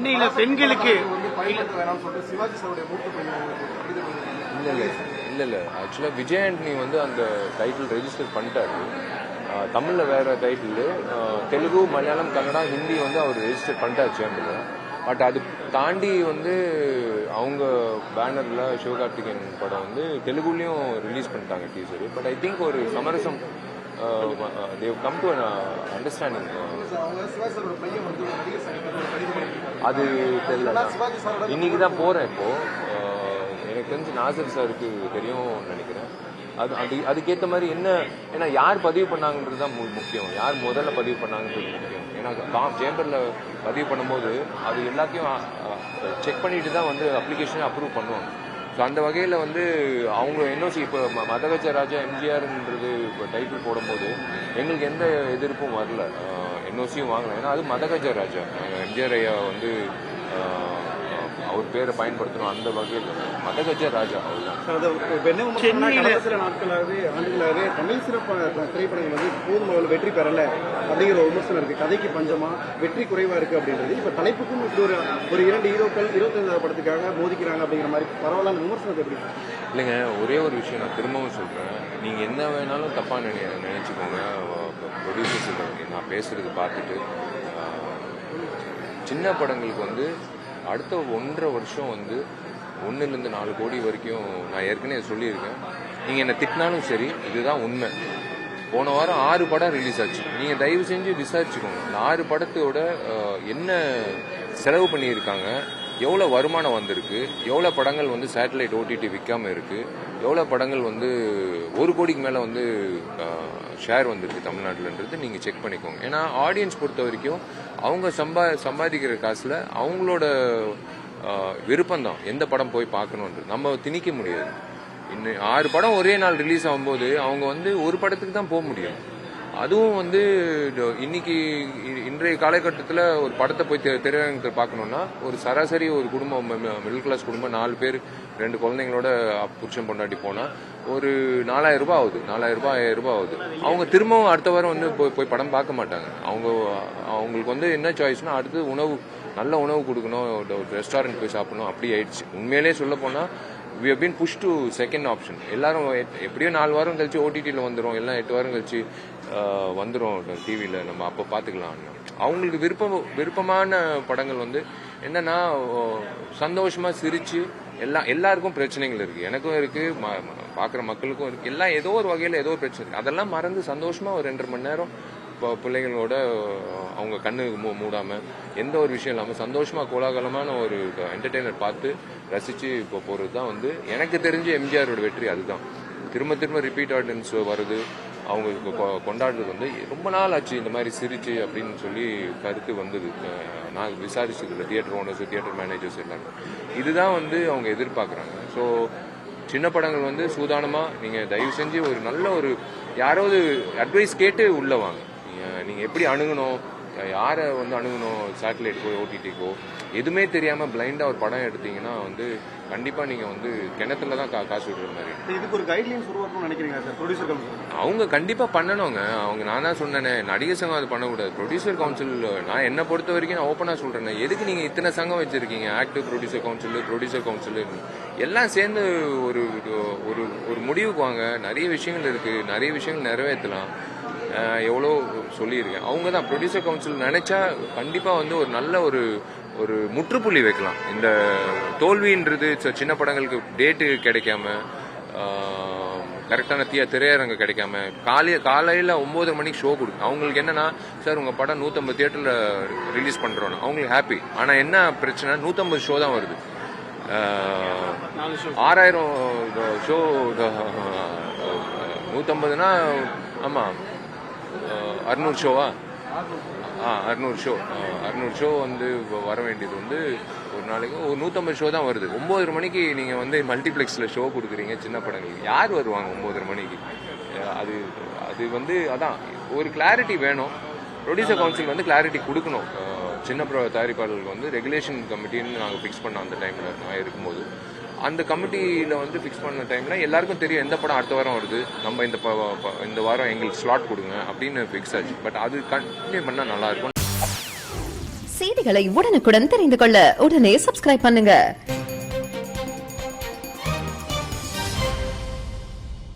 சென்னையில பெண்களுக்கு இல்ல ஆக்சுவலாக விஜய் ஆண்டனி வந்து அந்த டைட்டில் ரெஜிஸ்டர் பண்ணிட்டாரு. தமிழில் வேற டைட்டில், தெலுங்கு, மலையாளம், கன்னடா, ஹிந்தி வந்து அவர் ரெஜிஸ்டர் பண்ணிட்டார் சேம்பரில். பட் அது தாண்டி வந்து அவங்க பேனரில் சிவகார்த்திகேயன் படம் வந்து தெலுங்குலேயும் ரிலீஸ் பண்ணிட்டாங்க டீசர். பட் ஐ திங்க் ஒரு சமரசம் தேவ் கம் டு அண்டர்ஸ்டாண்டிங். அது தெரியல, இன்னைக்கு தான் போகிறேன். இப்போது எனக்கு தெரிஞ்சு நாசர் சாருக்கு தெரியும் நினைக்கிறேன். அதுக்கேற்ற மாதிரி என்ன, ஏன்னா யார் பதிவு பண்ணாங்கன்றது தான் முக்கியம். யார் முதல்ல பதிவு பண்ணாங்கன்றது முக்கியம். ஏன்னா சேம்பரில் பதிவு பண்ணும்போது அது எல்லாத்தையும் செக் பண்ணிட்டு தான் வந்து அப்ளிகேஷனை அப்ரூவ் பண்ணுவாங்க. ஸோ அந்த வகையில் வந்து அவங்க என்ஓசி இப்போ மதகஜ ராஜா எம்ஜிஆர்ன்றது இப்போ டைட்டில் போடும்போது எங்களுக்கு எந்த எதிர்ப்பும் வரல, என்ஓசியும் வாங்கலாம். ஏன்னா அது மதகஜ ராஜா, எம்ஜிஆர் ஐயா வந்து அவர் பேரை பயன்படுத்தணும். அந்த வகையில் மதகஜ ராஜா சில நாட்களாகவே ஆண்டுகளாகவே தமிழ் சிறப்பு திரைப்படங்கள் வந்து போதும் அளவில் வெற்றி பெறல அப்படிங்கிற ஒரு விமர்சனம் இருக்கு. கதைக்கு பஞ்சமா, வெற்றி குறைவா இருக்கு அப்படின்றது. இப்ப தலைப்புக்கும் இப்படி ஒரு 2 ஹீரோக்கள் 25வது படத்துக்காக மோதிக்கிறாங்க அப்படிங்கிற மாதிரி பரவாயில்ல விமர்சனத்தை எப்படி? இல்லைங்க, ஒரே ஒரு விஷயம் நான் திரும்பவும் சொல்றேன். நீங்க என்ன வேணாலும் தப்பா நினைச்சுக்கோங்க. ப்ரொடியூசர்ஸ் நான் பேசுறது பார்த்துட்டு சின்ன படங்களுக்கு வந்து அடுத்த 1.5 வருஷம் வந்து 1லேருந்து 4 கோடி வரைக்கும் நான் ஏற்கனவே சொல்லியிருக்கேன். நீங்கள் என்னை திட்டினாலும் சரி, இதுதான் உண்மை. போன வாரம் 6 படம் ரிலீஸ் ஆச்சு. நீங்கள் தயவு செஞ்சு விசாரிச்சுக்கோங்க. இந்த 6 படத்தோட என்ன செலவு பண்ணியிருக்காங்க, எவ்வளோ வருமானம் வந்திருக்கு, எவ்வளோ படங்கள் வந்து சேட்டலைட் ஓடிடி விற்காமல் இருக்குது, எவ்வளோ படங்கள் வந்து 1 கோடிக்கு மேலே வந்து ஷேர் வந்திருக்கு தமிழ்நாட்டில்ன்றது நீங்கள் செக் பண்ணிக்கோங்க. ஏன்னா ஆடியன்ஸ் பொறுத்த வரைக்கும் அவங்க சம்பாதிக்கிற காசில் அவங்களோட விருப்பம்தான் எந்த படம் போய் பார்க்கணுன்றது. நம்ம திணிக்க முடியாது. இன்னும் 6 படம் ஒரே நாள் ரிலீஸ் ஆகும்போது அவங்க வந்து ஒரு படத்துக்கு தான் போக முடியும். அதுவும் வந்து இன்னைக்கு இன்றைய காலகட்டத்தில் ஒரு படத்தை போய் திரையரங்கத்தில் பார்க்கணுன்னா ஒரு சராசரி ஒரு குடும்பம், மிடில் கிளாஸ் குடும்பம், 4 பேர் 2 குழந்தைங்களோட புருஷன் பொண்டாட்டி போனால் ஒரு 4000 ரூபாய் ஆகுது, 4000 ரூபாய் 5000 ரூபாய் ஆகுது. அவங்க திரும்பவும் அடுத்த வாரம் வந்து போய் படம் பார்க்க மாட்டாங்க. அவங்களுக்கு வந்து என்ன சாய்ஸ்னா அடுத்து உணவு, நல்ல உணவு கொடுக்கணும், ரெஸ்டாரண்ட் போய் சாப்பிடணும், அப்படி ஆயிடுச்சு. உண்மையிலே சொல்ல போனால் we have been pushed to second option. எல்லாரும் எப்படியோ 4 வாரம் கழிச்சு ஓடிடியில் வந்துடும், எல்லாம் 8 வாரம் கழிச்சு வந்துடும் டிவியில், நம்ம அப்போ பார்த்துக்கலாம். அவங்களுக்கு விருப்பமான படங்கள் வந்து என்னன்னா சந்தோஷமாக சிரித்து எல்லாருக்கும் பிரச்சனைகள் இருக்குது, எனக்கும் இருக்குது, பார்க்குற மக்களுக்கும் இருக்குது. எல்லாம் ஏதோ ஒரு வகையில் ஏதோ ஒரு பிரச்சனை இருக்குது. அதெல்லாம் மறந்து சந்தோஷமாக ஒரு 2.5 மணி நேரம் பிள்ளைங்களோட அவங்க கண்ணு மூடாமல் எந்த ஒரு விஷயம் இல்லாமல் சந்தோஷமாக கோலாகலமான ஒரு என்டர்டெய்னர் பார்த்து ரசித்து இப்போ போகிறது தான் வந்து எனக்கு தெரிஞ்ச எம்ஜிஆரோட வெற்றி. அதுதான் திரும்ப ரிப்பீட் ஆடியன்ஸ் வருது, அவங்களுக்கு கொண்டாடுறது வந்து ரொம்ப நாள் ஆச்சு இந்த மாதிரி சிரிச்சு அப்படின்னு சொல்லி கருத்து வந்தது. நான் விசாரிச்சதில்லை தியேட்டர் ஓனர்ஸ், தியேட்டர் மேனேஜர்ஸ் எல்லாரும் இதுதான் வந்து அவங்க எதிர்பார்க்குறாங்க. ஸோ சின்ன படங்கள் வந்து சூதானமாக நீங்கள் தயவு செஞ்சு ஒரு நல்ல ஒரு யாராவது அட்வைஸ் கேட்டு உள்ளே வாங்க. நீங்கள் எப்படி அணுகணும், யாரை வந்து அணுகணும், சேட்டலைட்டுக்கோ ஓடிடிக்கோ எதுவுமே தெரியாமல் பிளைண்டாக ஒரு படம் எடுத்தீங்கன்னா வந்து கண்டிப்பாக நீங்கள் வந்து கிணத்துல தான் காசு விடுற மாதிரி. இதுக்கு ஒரு கைட்லைன்ஸ் உருவாக்கணும்னு நினைக்கிறீங்க சார் ப்ரொடியூசர் கவுன்சில்? அவங்க கண்டிப்பாக பண்ணணுங்க. நான் தான் சொன்னேனே, நடிகர் சங்கம் அது பண்ணக்கூடாது. ப்ரொடியூசர் கவுன்சில் நான் என்னை பொறுத்த வரைக்கும் நான் ஓப்பனாக சொல்கிறேன், எதுக்கு நீங்கள் இத்தனை சங்கம் வச்சுருக்கீங்க? ஆக்டிவ் ப்ரொடியூசர் கவுன்சில் எல்லாம் சேர்ந்து ஒரு ஒரு முடிவுக்கு வாங்க. நிறைய விஷயங்கள் இருக்குது, நிறைய விஷயங்கள் நிறைவேற்றலாம். எவ்வளோ சொல்லியிருக்கேன். அவங்க தான் ப்ரொடியூசர் கவுன்சில் நினைச்சா கண்டிப்பாக வந்து ஒரு நல்ல ஒரு முற்றுப்புள்ளி வைக்கலாம். இந்த தோல்வின்றது சின்ன படங்களுக்கு டேட்டு கிடைக்காம, கரெக்டான திரையரங்கு கிடைக்காம, காலையில் 9 மணிக்கு ஷோ கொடுக்கும். அவங்களுக்கு என்னன்னா, சார் உங்கள் படம் 150 தியேட்டரில் ரிலீஸ் பண்ணுறோன்னு அவங்களுக்கு ஹாப்பி. ஆனால் என்ன பிரச்சனை, 150 ஷோ தான் வருது. 6000 ஷோ 150னா ஆமாம் 600 ஷோவா? 600 ஷோ வந்து வர வேண்டியது வந்து ஒரு நாளைக்கு ஒரு 150 ஷோ தான் வருது. 9 மணிக்கு நீங்கள் வந்து மல்டிப்ளெக்ஸில் ஷோ கொடுக்குறீங்க சின்ன படங்களுக்கு. யார் வருவாங்க 9 மணிக்கு? அது வந்து அதான் ஒரு கிளாரிட்டி வேணும். ப்ரொடியூசர் கவுன்சில் வந்து கிளாரிட்டி கொடுக்கணும். சின்ன தயாரிப்பாளர்களுக்கு வந்து ரெகுலேஷன் கமிட்டின்னு நாங்கள் ஃபிக்ஸ் பண்ணோம் அந்த டைமில் நான் இருக்கும்போது. அந்த கமிட்டியில் வந்து ஃபிக்ஸ் பண்ண டைமில் எல்லாருக்கும் தெரியும் எந்த படம் அடுத்த வாரம் வருது, நம்ம இந்த வாரம் எங்களுக்கு ஸ்லாட் கொடுங்க அப்படின்னு ஃபிக்ஸ் ஆச்சு. பட் அது கண்டினியூ பண்ணால் நல்லாயிருக்கும். செய்திகளை உடனுக்குடன் தெரிந்து கொள்ள உடனே சப்ஸ்கிரைப் பண்ணுங்க.